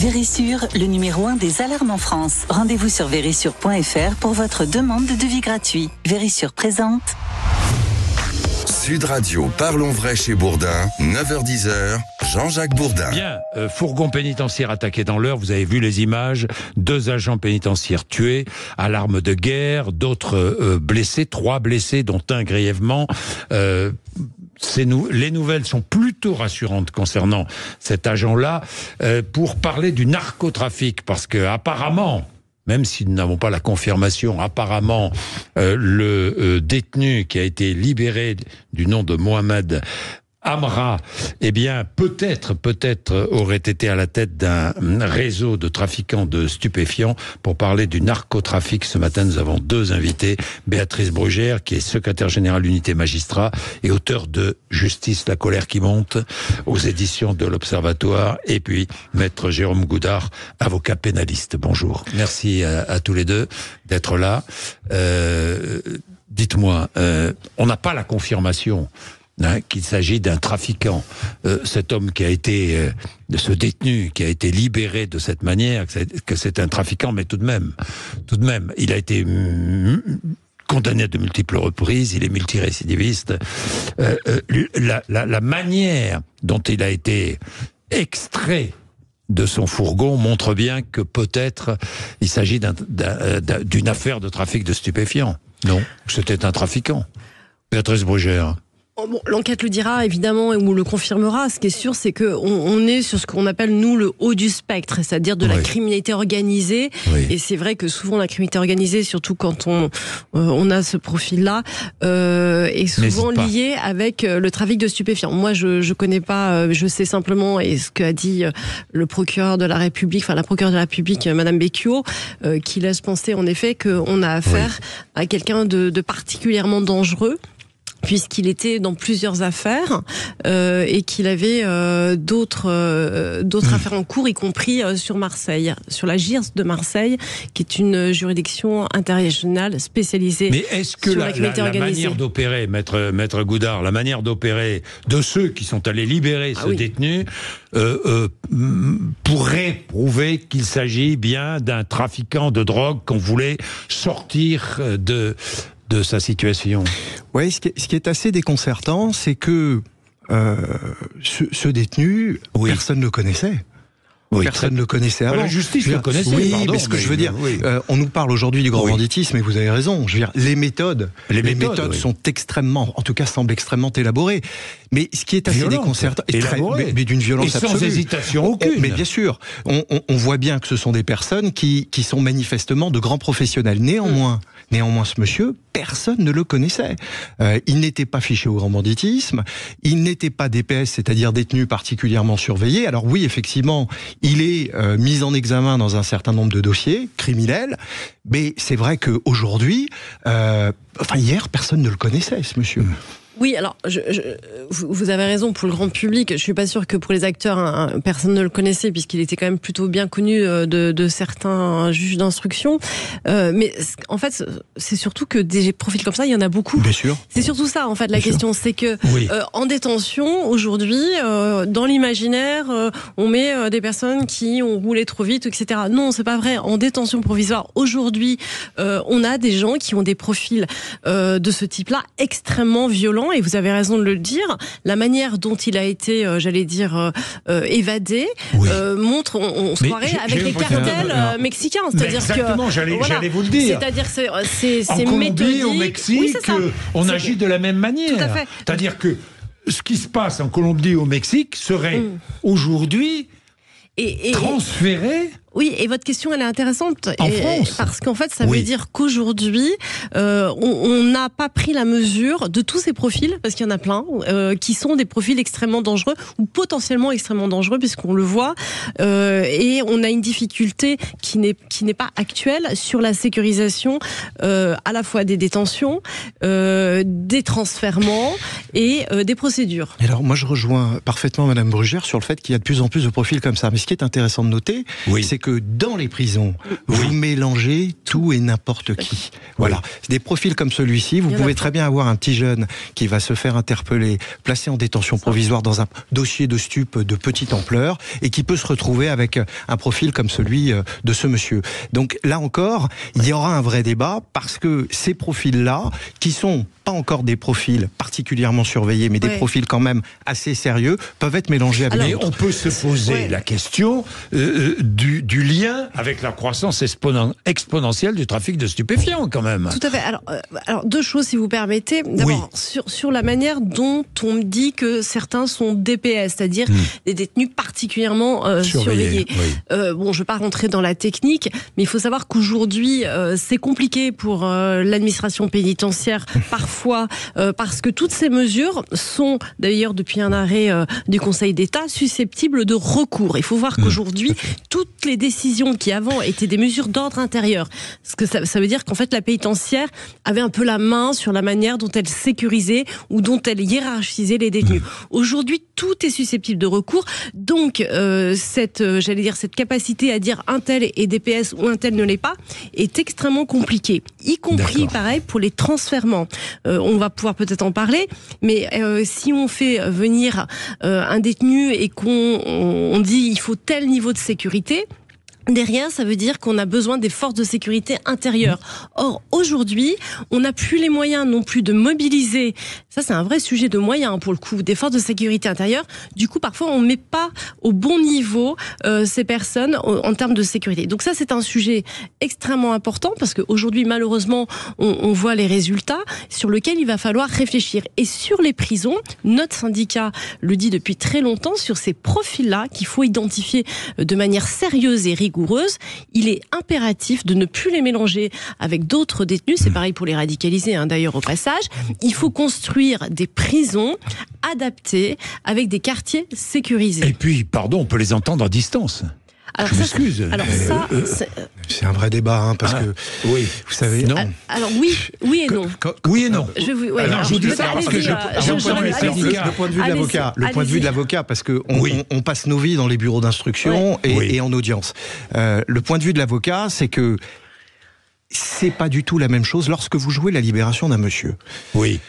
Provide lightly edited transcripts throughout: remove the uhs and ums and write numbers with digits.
Vérissure, le numéro 1 des alarmes en France. Rendez-vous sur vérissure.fr pour votre demande de devis gratuit. Vérissure présente. Sud Radio, parlons vrai chez Bourdin, 9h-10h, Jean-Jacques Bourdin. Bien, fourgon pénitentiaire attaqué dans l'heure, vous avez vu les images, 2 agents pénitentiaires tués à l'arme de guerre, d'autres blessés, 3 blessés dont un grièvement. Les nouvelles sont plutôt rassurantes concernant cet agent-là pour parler du narcotrafic, parce que apparemment, même si nous n'avons pas la confirmation, apparemment, le détenu qui a été libéré du nom de Mohamed Amra, eh bien, peut-être aurait été à la tête d'un réseau de trafiquants de stupéfiants. Pour parler du narcotrafic, ce matin, nous avons 2 invités. Béatrice Brugère, qui est secrétaire générale unité magistrat et auteur de Justice, la colère qui monte, aux éditions de l'Observatoire. Et puis, maître Jérôme Goudard, avocat pénaliste. Bonjour. Merci à tous les deux d'être là. Dites-moi, on n'a pas la confirmation qu'il s'agit d'un trafiquant. Cet homme qui a été, ce détenu qui a été libéré de cette manière, que c'est un trafiquant, mais tout de même, il a été condamné à de multiples reprises, il est multirécidiviste. La manière dont il a été extrait de son fourgon montre bien que peut-être il s'agit d'une affaire de trafic de stupéfiants. Non, c'était un trafiquant. Béatrice Brugère. Bon, l'enquête le dira évidemment ou le confirmera. Ce qui est sûr, c'est qu'on est sur ce qu'on appelle nous le haut du spectre, c'est-à-dire de la criminalité organisée. Oui. Et c'est vrai que souvent la criminalité organisée, surtout quand on a ce profil-là, est souvent liée avec le trafic de stupéfiants. Moi, je connais pas, je sais simplement, et ce qu'a dit le procureur de la République, enfin la procureure de la République, Madame Becchio, qui laisse penser en effet qu'on a affaire à quelqu'un de particulièrement dangereux, puisqu'il était dans plusieurs affaires et qu'il avait d'autres affaires en cours, y compris sur Marseille, sur la GIRS de Marseille, qui est une juridiction interrégionale spécialisée. Mais est-ce que la manière d'opérer, maître Goudard, la manière d'opérer de ceux qui sont allés libérer ce détenu pourrait prouver qu'il s'agit bien d'un trafiquant de drogue qu'on voulait sortir de sa situation? Oui, ce qui est assez déconcertant, c'est que ce détenu, personne ne le connaissait. Personne ne le connaissait avant. La justice le connaissait, pardon. Mais ce que je veux dire, on nous parle aujourd'hui du grand banditisme, et vous avez raison. Je veux dire, les méthodes sont extrêmement, en tout cas semblent extrêmement élaborées. Mais ce qui est assez déconcertant, mais d'une violence absolue, sans hésitation aucune. Mais bien sûr, on voit bien que ce sont des personnes qui sont manifestement de grands professionnels. Néanmoins, ce monsieur, personne ne le connaissait. Il n'était pas fiché au grand banditisme, il n'était pas DPS, c'est-à-dire détenu particulièrement surveillé. Alors oui, effectivement, il est mis en examen dans un certain nombre de dossiers criminels, mais c'est vrai qu'aujourd'hui, hier, personne ne le connaissait, ce monsieur. Oui, alors, vous avez raison, pour le grand public, je suis pas sûre que pour les acteurs, personne ne le connaissait, puisqu'il était quand même plutôt bien connu de certains juges d'instruction. Mais en fait, c'est surtout que des profils comme ça, il y en a beaucoup. Bien sûr. C'est surtout ça, en fait, la question. C'est que, en détention, aujourd'hui, dans l'imaginaire, on met des personnes qui ont roulé trop vite, etc. Non, c'est pas vrai. En détention provisoire, aujourd'hui, on a des gens qui ont des profils de ce type-là extrêmement violents. Et vous avez raison de le dire, la manière dont il a été, évadé, montre, on se croirait avec les cartels mexicains. C'est-à-dire exactement, j'allais vous le dire. C'est-à-dire c'est en Colombie, au Mexique, on agit de la même manière. Tout à fait. C'est-à-dire que ce qui se passe en Colombie, au Mexique, serait aujourd'hui transféré. Oui, et votre question, elle est intéressante. En France. Parce qu'en fait, ça veut dire qu'aujourd'hui, on n'a pas pris la mesure de tous ces profils, parce qu'il y en a plein, qui sont des profils extrêmement dangereux, ou potentiellement extrêmement dangereux, puisqu'on le voit, et on a une difficulté qui n'est pas actuelle sur la sécurisation à la fois des détentions, des transfèrements et des procédures. Alors, moi, je rejoins parfaitement Madame Brugère sur le fait qu'il y a de plus en plus de profils comme ça. Mais ce qui est intéressant de noter, c'est que dans les prisons, vous mélangez tout et n'importe qui. Voilà. Des profils comme celui-ci, vous pouvez très bien avoir un petit jeune qui va se faire interpeller, placé en détention provisoire dans un dossier de stup de petite ampleur et qui peut se retrouver avec un profil comme celui de ce monsieur. Donc là encore, il y aura un vrai débat parce que ces profils-là, qui sont pas encore des profils particulièrement surveillés, mais des profils quand même assez sérieux, peuvent être mélangés avec d'autres. Mais on peut se poser la question du lien avec la croissance exponentielle du trafic de stupéfiants, quand même. Tout à fait. Alors deux choses, si vous permettez. D'abord, sur la manière dont on dit que certains sont DPS, c'est-à-dire des détenus particulièrement surveillés. Bon, je ne vais pas rentrer dans la technique, mais il faut savoir qu'aujourd'hui, c'est compliqué pour l'administration pénitentiaire, parfois, parce que toutes ces mesures sont, d'ailleurs, depuis un arrêt du Conseil d'État, susceptibles de recours. Il faut voir qu'aujourd'hui, toutes les décisions qui avant étaient des mesures d'ordre intérieur, parce que ça veut dire qu'en fait la pénitentiaire avait un peu la main sur la manière dont elle sécurisait ou dont elle hiérarchisait les détenus. Aujourd'hui, tout est susceptible de recours, donc cette capacité à dire un tel est DPS ou un tel ne l'est pas est extrêmement compliquée, y compris pareil pour les transfèrements. On va pouvoir peut-être en parler, mais si on fait venir un détenu et qu'on dit il faut tel niveau de sécurité, derrière, ça veut dire qu'on a besoin des forces de sécurité intérieures. Or, aujourd'hui, on n'a plus les moyens non plus de mobiliser. Ça, c'est un vrai sujet de moyens, pour le coup, des forces de sécurité intérieure. Du coup, parfois, on ne met pas au bon niveau ces personnes en termes de sécurité. Donc ça, c'est un sujet extrêmement important parce qu'aujourd'hui, malheureusement, on voit les résultats sur lesquels il va falloir réfléchir. Et sur les prisons, notre syndicat le dit depuis très longtemps, sur ces profils-là qu'il faut identifier de manière sérieuse et rigoureuse, il est impératif de ne plus les mélanger avec d'autres détenus. C'est pareil pour les radicalisés, d'ailleurs, au passage. Il faut construire des prisons adaptées avec des quartiers sécurisés. Et puis, pardon, on peut les entendre à distance. Alors je m'excuse. C'est un vrai débat, parce que vous savez. Non. Alors oui et non. Oui et non. Je vous dis ça parce que le point de vue de l'avocat, de l'avocat, parce que on passe nos vies dans les bureaux d'instruction et en audience. Le point de vue de l'avocat, c'est que c'est pas du tout la même chose lorsque vous jouez la libération d'un monsieur. Oui.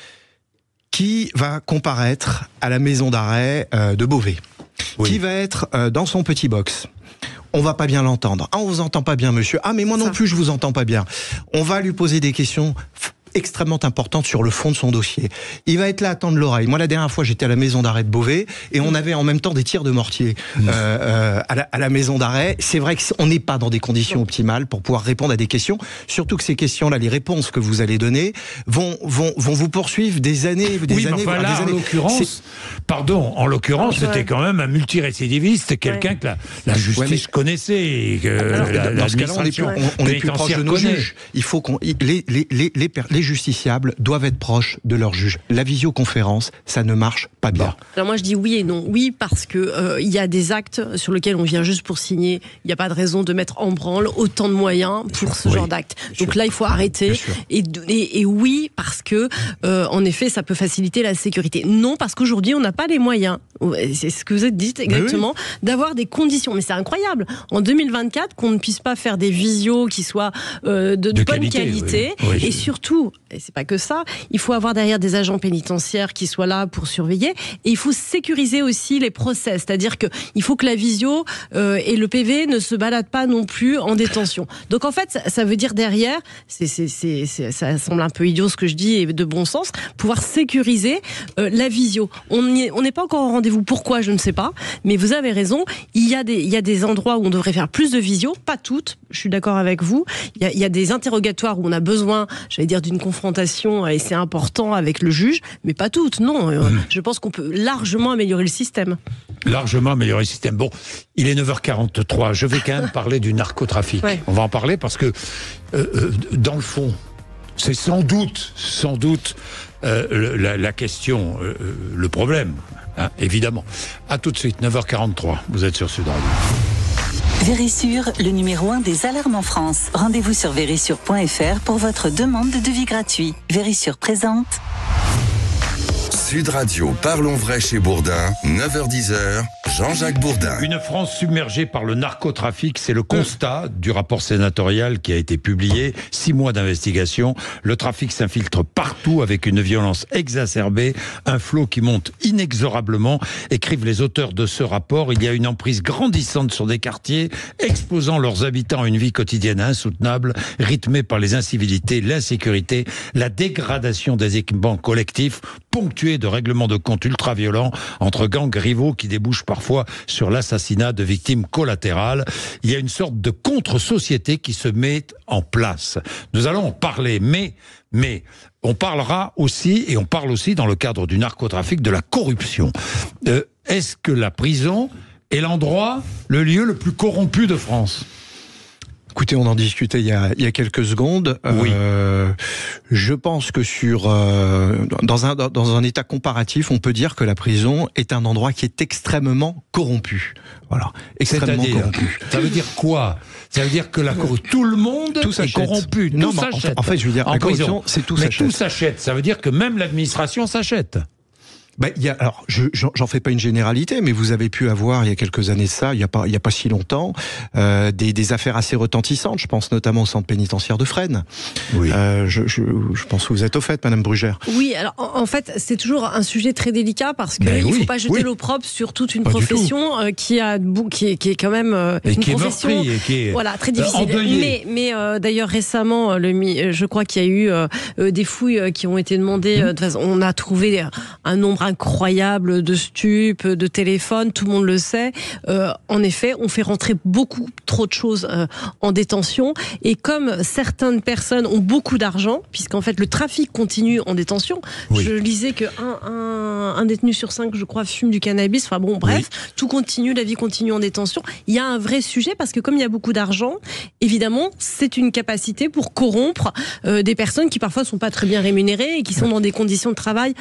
Qui va comparaître à la maison d'arrêt de Beauvais. Qui va être dans son petit box. On va pas bien l'entendre. Ah, on vous entend pas bien, monsieur. Ah, mais moi non plus, je vous entends pas bien. On va lui poser des questions extrêmement importante sur le fond de son dossier. Il va être là à tendre l'oreille. Moi, la dernière fois, j'étais à la maison d'arrêt de Beauvais et on avait en même temps des tirs de mortier à la maison d'arrêt. C'est vrai qu'on n'est pas dans des conditions optimales pour pouvoir répondre à des questions, surtout que ces questions-là, les réponses que vous allez donner vont vous poursuivre des années, des années. Enfin là, en l'occurrence, c'était quand même un multirécidiviste, quelqu'un que la justice connaissait. Et que dans ce cas-là, on est plus proche de nos juges. Il faut les justiciables doivent être proches de leurs juges. La visioconférence, ça ne marche pas bien. Alors moi je dis oui et non. Oui parce que il y a des actes sur lesquels on vient juste pour signer. Il n'y a pas de raison de mettre en branle autant de moyens pour ce genre d'actes. Donc là il faut arrêter. Et oui parce que en effet ça peut faciliter la sécurité. Non parce qu'aujourd'hui on n'a pas les moyens. C'est ce que vous avez dit exactement, d'avoir des conditions. Mais c'est incroyable. En 2024 qu'on ne puisse pas faire des visios qui soient de bonne qualité. Et surtout, et c'est pas que ça, il faut avoir derrière des agents pénitentiaires qui soient là pour surveiller, et il faut sécuriser aussi les procès, c'est-à-dire que il faut que la visio et le PV ne se baladent pas non plus en détention. Donc en fait, ça veut dire derrière, ça semble un peu idiot ce que je dis et de bon sens, pouvoir sécuriser la visio. On n'est pas encore au rendez-vous. Pourquoi, je ne sais pas, mais vous avez raison. Il y a des endroits où on devrait faire plus de visio, pas toutes. Je suis d'accord avec vous. Il y a des interrogatoires où on a besoin, j'allais dire, d'une confrontation, et c'est important avec le juge, mais pas toutes, non. Je pense qu'on peut largement améliorer le système. Largement améliorer le système. Bon, il est 9h43, je vais quand même parler du narcotrafic. On va en parler parce que, dans le fond, c'est sans doute la question, le problème, évidemment. À tout de suite, 9h43, vous êtes sur Sud Radio. Vérissure, le numéro 1 des alarmes en France. Rendez-vous sur vérissure.fr pour votre demande de devis gratuit. Vérissure présente. Sud Radio, parlons vrai chez Bourdin, 9h-10h, Jean-Jacques Bourdin. Une France submergée par le narcotrafic, c'est le constat du rapport sénatorial qui a été publié. 6 mois d'investigation. Le trafic s'infiltre partout avec une violence exacerbée, un flot qui monte inexorablement. Écrivent les auteurs de ce rapport, il y a une emprise grandissante sur des quartiers, exposant leurs habitants à une vie quotidienne insoutenable, rythmée par les incivilités, l'insécurité, la dégradation des équipements collectifs, ponctuée de règlements de compte ultra-violents entre gangs rivaux qui débouchent parfois sur l'assassinat de victimes collatérales. Il y a une sorte de contre-société qui se met en place. Nous allons en parler, mais on parlera aussi, et on parle aussi dans le cadre du narcotrafic, de la corruption. Est-ce que la prison est l'endroit, le lieu le plus corrompu de France ? Écoutez, on en discutait il y a quelques secondes. Oui. Je pense que dans un état comparatif, on peut dire que la prison est un endroit qui est extrêmement corrompu. Voilà, extrêmement corrompu. Ça veut dire quoi ? Ça veut dire que tout le monde est corrompu. Non, tout s'achète. En fait, je veux dire, la corruption, c'est tout s'achète. Mais tout s'achète. Ça veut dire que même l'administration s'achète. Alors, j'en fais pas une généralité, mais vous avez pu avoir il y a quelques années de ça, il y a pas si longtemps, des affaires assez retentissantes. Je pense notamment au centre pénitentiaire de Fresnes. Oui. Je pense que vous êtes au fait, Madame Brugère. Oui, alors en fait, c'est toujours un sujet très délicat parce qu'il ne faut pas jeter l'opprobre sur toute une profession qui est quand même une profession très difficile. Mais d'ailleurs récemment, je crois qu'il y a eu des fouilles qui ont été demandées. De toute façon, on a trouvé un nombre incroyable de stupes, de téléphones, tout le monde le sait. En effet, on fait rentrer beaucoup trop de choses en détention, et comme certaines personnes ont beaucoup d'argent, puisqu'en fait le trafic continue en détention, je lisais que un détenu sur 5, je crois, fume du cannabis, tout continue, la vie continue en détention. Il y a un vrai sujet, parce que comme il y a beaucoup d'argent, évidemment, c'est une capacité pour corrompre des personnes qui parfois sont pas très bien rémunérées et qui sont dans des conditions de travail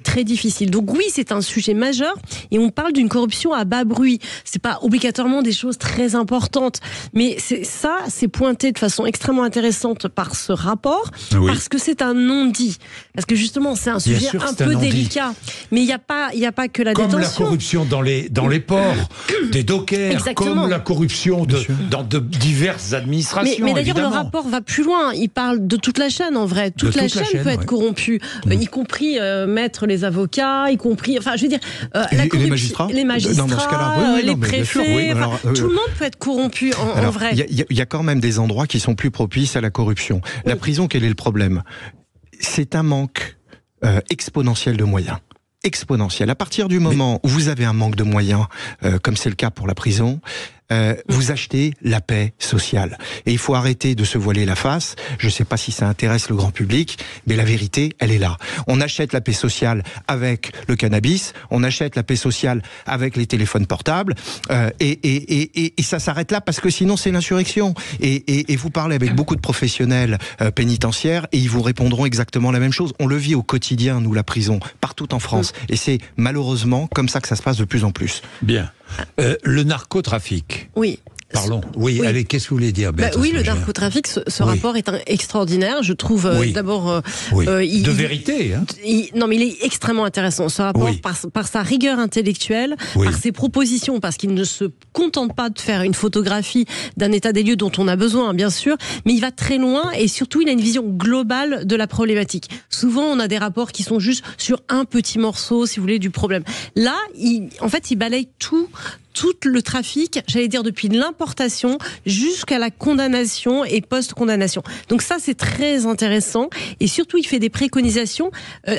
très difficiles. Donc oui, c'est un sujet majeur, et on parle d'une corruption à bas bruit. C'est pas obligatoirement des choses très importantes, mais c'est pointé de façon extrêmement intéressante par ce rapport, parce que c'est un non-dit. Parce que justement, c'est un sujet un peu délicat. Mais il y a pas que la détention. Comme la corruption dans les ports, des dockers, exactement. Comme la corruption dans de diverses administrations. Mais d'ailleurs, le rapport va plus loin. Il parle de toute la chaîne, en vrai. Toute la chaîne peut être corrompue, y compris mettre les avocats, y compris, je veux dire, les magistrats, dans ce cas-là, les préfets, tout le monde peut être corrompu en vrai. Il y a quand même des endroits qui sont plus propices à la corruption. La prison, quel est le problème ? C'est un manque exponentiel de moyens. Exponentiel. À partir du moment où vous avez un manque de moyens, comme c'est le cas pour la prison, vous achetez la paix sociale. Et il faut arrêter de se voiler la face. Je ne sais pas si ça intéresse le grand public, mais la vérité, elle est là. On achète la paix sociale avec le cannabis, on achète la paix sociale avec les téléphones portables, et ça s'arrête là, parce que sinon c'est l'insurrection. Et vous parlez avec beaucoup de professionnels pénitentiaires, et ils vous répondront exactement la même chose. On le vit au quotidien, nous, la prison, partout en France. Et c'est malheureusement comme ça que ça se passe de plus en plus. Bien. Le narcotrafic. Oui. Pardon. Oui, allez, qu'est-ce que vous voulez dire, oui, le narcotrafic, ce rapport est extraordinaire. Je trouve d'abord... de vérité. Non, mais il est extrêmement intéressant, ce rapport, par sa rigueur intellectuelle, par ses propositions, parce qu'il ne se contente pas de faire une photographie d'un état des lieux dont on a besoin, bien sûr, mais il va très loin, et surtout, il a une vision globale de la problématique. Souvent, on a des rapports qui sont juste sur un petit morceau, si vous voulez, du problème. Là, il balaye tout le trafic, j'allais dire depuis l'importation jusqu'à la condamnation et post-condamnation. Donc ça, c'est très intéressant, et surtout il fait des préconisations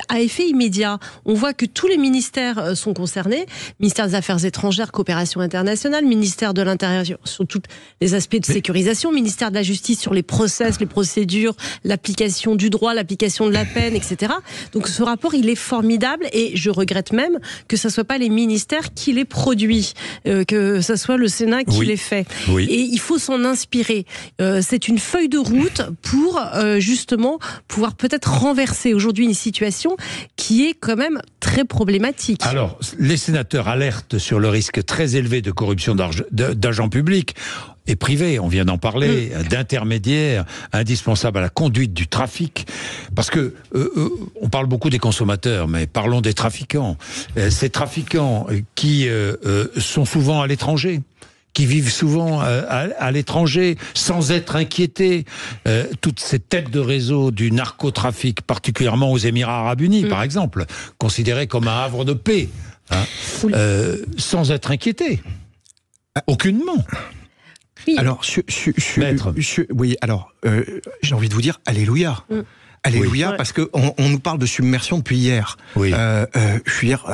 à effet immédiat. On voit que tous les ministères sont concernés, ministère des Affaires étrangères, coopération internationale, ministère de l'Intérieur sur tous les aspects de sécurisation, ministère de la Justice sur les process, les procédures, l'application du droit, l'application de la peine, etc. Donc ce rapport, il est formidable, et je regrette même que ce ne soit pas les ministères qui les produisent. Que ça soit le Sénat qui les fait. Et il faut s'en inspirer. C'est une feuille de route pour justement pouvoir peut-être renverser aujourd'hui une situation qui est quand même très problématique. Alors, les sénateurs alertent sur le risque très élevé de corruption d'agents publics. et privés, on vient d'en parler, d'intermédiaires indispensables à la conduite du trafic. Parce que on parle beaucoup des consommateurs, mais parlons des trafiquants. Ces trafiquants qui sont souvent à l'étranger, qui vivent souvent à l'étranger, sans être inquiétés. Toutes ces têtes de réseau du narcotrafic, particulièrement aux Émirats Arabes Unis, par exemple, considérés comme un havre de paix, sans être inquiétés. Aucunement. Oui. Alors, oui, alors, j'ai envie de vous dire, alléluia. Alléluia, parce que on nous parle de submersion depuis hier. Oui. Je veux dire,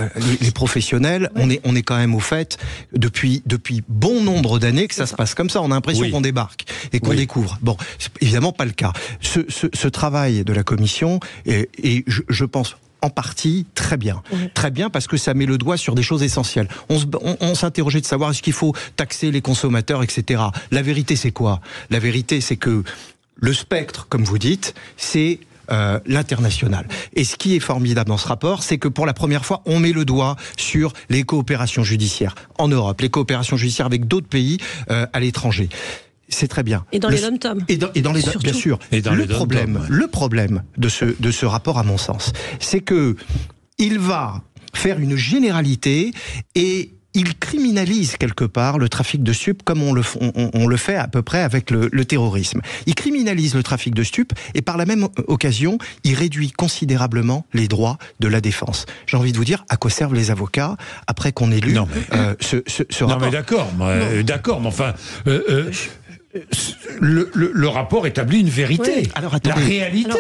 les professionnels, on est quand même au fait depuis bon nombre d'années que ça se passe comme ça. On a l'impression qu'on débarque et qu'on découvre. Bon, c'est évidemment pas le cas. Ce travail de la commission et je pense en partie très bien. Très bien parce que ça met le doigt sur des choses essentielles. On s'interrogeait de savoir est-ce qu'il faut taxer les consommateurs, etc. La vérité, c'est quoi ? La vérité, c'est que le spectre, comme vous dites, c'est l'international. Et ce qui est formidable dans ce rapport, c'est que pour la première fois, on met le doigt sur les coopérations judiciaires en Europe, les coopérations judiciaires avec d'autres pays à l'étranger. C'est très bien. Et dans les dom-toms. Et dans les bien sûr. Et dans le problème de ce rapport, à mon sens, c'est que il va faire une généralité et il criminalise quelque part le trafic de stupes comme on le fait à peu près avec le terrorisme. Il criminalise le trafic de stupes et par la même occasion, il réduit considérablement les droits de la défense. J'ai envie de vous dire, à quoi servent les avocats après qu'on ait lu ce rapport ? Non mais d'accord, mais enfin... Le rapport établit une vérité. Oui. Alors, attendez, la réalité.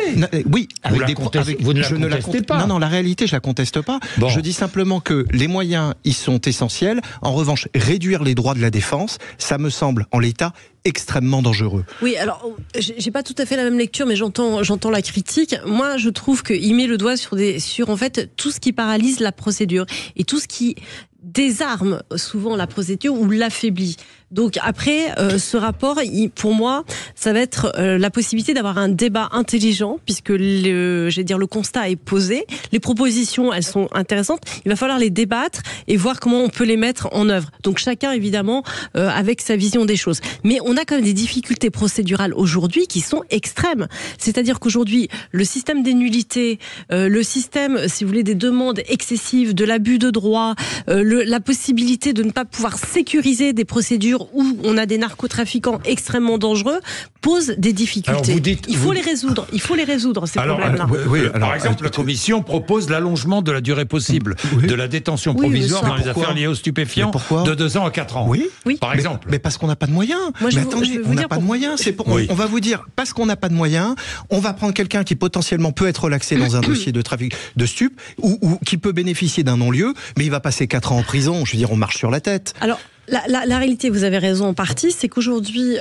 Oui, vous ne la contestez pas. Non, la réalité, je la conteste pas. Bon. Je dis simplement que les moyens, ils sont essentiels. En revanche, réduire les droits de la défense, ça me semble, en l'état, extrêmement dangereux. Oui, alors, j'ai pas tout à fait la même lecture, mais j'entends la critique. Moi, je trouve qu'il met le doigt sur en fait tout ce qui paralyse la procédure et tout ce qui désarme souvent la procédure ou l'affaiblit. Donc après, ce rapport, pour moi, ça va être la possibilité d'avoir un débat intelligent, puisque le constat est posé, les propositions, elles sont intéressantes, il va falloir les débattre et voir comment on peut les mettre en œuvre. Donc chacun, évidemment, avec sa vision des choses. Mais on a quand même des difficultés procédurales aujourd'hui qui sont extrêmes. C'est-à-dire qu'aujourd'hui, le système des nullités, le système, si vous voulez, des demandes excessives, de l'abus de droit, la possibilité de ne pas pouvoir sécuriser des procédures où on a des narcotrafiquants extrêmement dangereux pose des difficultés. Alors il faut les résoudre ces problèmes-là. Par exemple, la Commission propose l'allongement de la durée possible de la détention provisoire dans les affaires liées aux stupéfiants de 2 ans à 4 ans. Oui. Par exemple. Mais parce qu'on n'a pas de moyens. On n'a pas de moyens. On va vous dire, parce qu'on n'a pas de moyens, on va prendre quelqu'un qui potentiellement peut être relaxé dans un dossier de trafic de stupes ou qui peut bénéficier d'un non-lieu, mais il va passer 4 ans en prison. Je veux dire, on marche sur la tête. Alors, la réalité, vous avez raison en partie, c'est qu'aujourd'hui,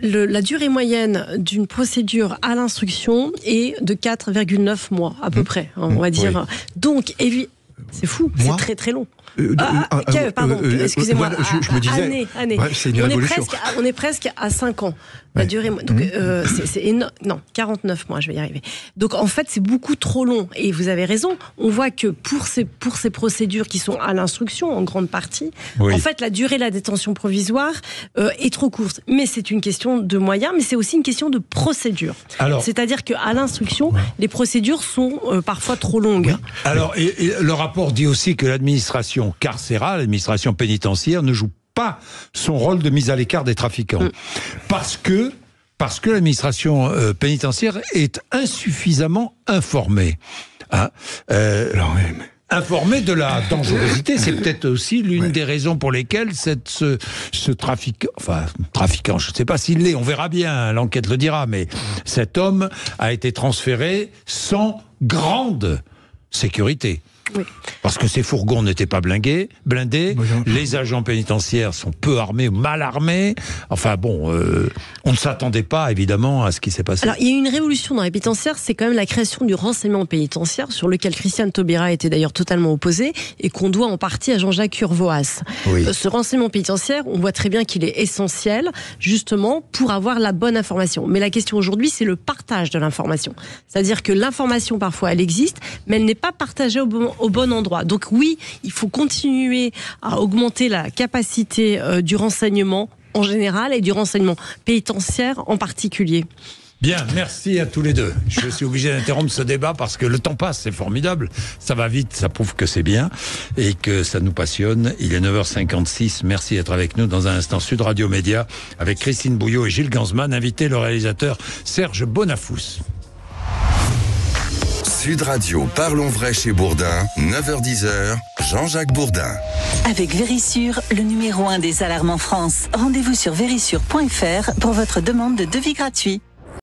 la durée moyenne d'une procédure à l'instruction est de 4,9 mois, à peu près, on va dire. Donc, c'est fou, c'est très très long. Pardon, excusez-moi. Je me disais, année. Ouais, c'est une révolution. On est presque à 5 ans. La durée, donc c'est énorme. Non, 49 mois, je vais y arriver. Donc en fait, c'est beaucoup trop long. Et vous avez raison. On voit que pour ces procédures qui sont à l'instruction, en grande partie, en fait, la durée de la détention provisoire est trop courte. Mais c'est une question de moyens, mais c'est aussi une question de procédure. C'est-à-dire qu'à l'instruction, les procédures sont parfois trop longues. Oui. Alors, et le rapport dit aussi que l'administration carcérale, l'administration pénitentiaire ne joue pas son rôle de mise à l'écart des trafiquants. Parce que l'administration pénitentiaire est insuffisamment informée. Informée de la dangerosité, c'est peut-être aussi l'une des raisons pour lesquelles ce trafiquant, je ne sais pas s'il l'est, on verra bien, l'enquête le dira, mais cet homme a été transféré sans grande sécurité. Oui. Parce que ces fourgons n'étaient pas blindés, les agents pénitentiaires sont peu armés, mal armés. Enfin bon, on ne s'attendait pas évidemment à ce qui s'est passé. Alors il y a eu une révolution dans les pénitentiaires, c'est quand même la création du renseignement pénitentiaire, sur lequel Christiane Taubira était d'ailleurs totalement opposé, et qu'on doit en partie à Jean-Jacques Urvoas. Oui. Ce renseignement pénitentiaire, on voit très bien qu'il est essentiel, justement, pour avoir la bonne information. Mais la question aujourd'hui, c'est le partage de l'information. C'est-à-dire que l'information, parfois, elle existe, mais elle n'est pas partagée au bon endroit. Donc oui, il faut continuer à augmenter la capacité du renseignement en général et du renseignement pénitentiaire en particulier. Bien, merci à tous les deux. Je suis obligé d'interrompre ce débat parce que le temps passe, c'est formidable. Ça va vite, ça prouve que c'est bien et que ça nous passionne. Il est 9h56. Merci d'être avec nous dans un instant. Sud Radio Média avec Christine Bouillot et Gilles Gansman. Invité le réalisateur Serge Bonafous. Sud Radio, parlons vrai chez Bourdin, 9h-10h, Jean-Jacques Bourdin. Avec Vérissure, le numéro 1 des alarmes en France. Rendez-vous sur vérissure.fr pour votre demande de devis gratuit.